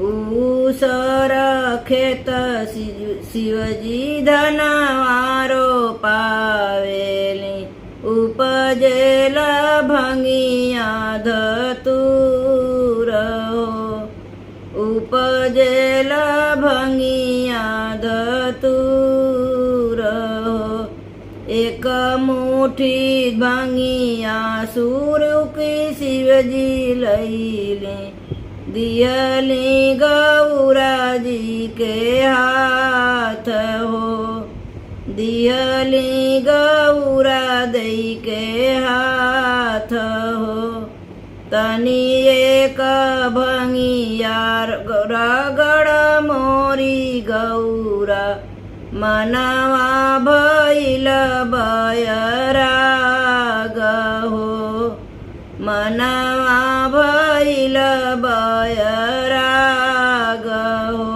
ऊसर खेत शिवजी धनवारो पावेली उपजेल भंगिया धतूर उपजेल भंगिया धतूर एक मुठी भंगिया सुरुकी शिवजी लैले दियली गौरा जी के हाथ हो दियली गौरा दई के हाथ हो तनी एक भंगिया रगड़ मोरी गौरा मनवा भइल बयराग हो मनवा भइल बयराग हो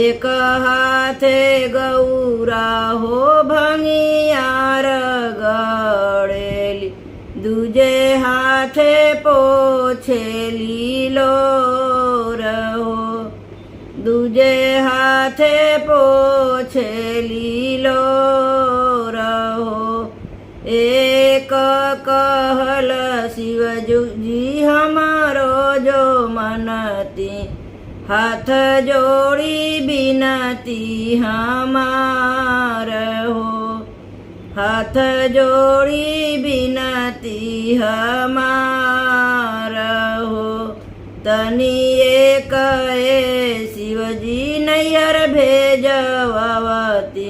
एक हाथे गौरा हो भंगिया रगड़ेली दूजे हाथे पोछेली लोर हो दूजे हाथे पोछेली लोर हो एक कहल शिवजी हमारो जो मनती हाथ जोड़ी बिनती हमार हो हाथ जोड़ी बिनती हमार हो तनी एक शिवजी नैयर भेजवती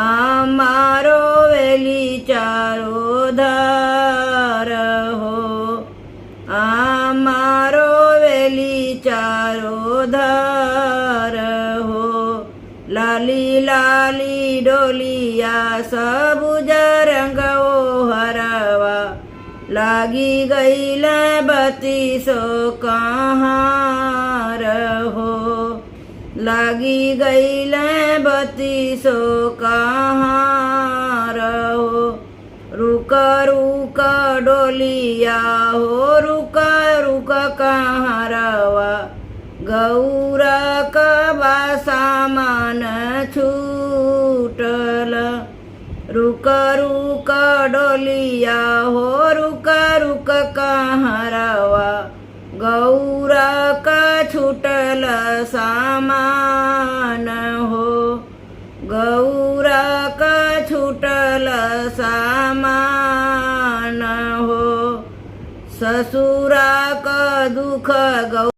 आमारो वेली चारो धार हो आमारो वेली चारो धार हो लाली लाली डोलिया सबुज रंग ओ हरवा लागी गईल बत्तीसो कहाँ रहो लागी गईल बत्तीसो कहाँ रहो रुक रुक डोलिया हो रुक रुक कहाँ रवा गौरा कबा सामान छूटल रुक रुक डोलिया हो रुक रुक कहाँ रवा गौरा का छूटल सामान हो गौरा का छूटल सामान हो ससुरा का दुख गौ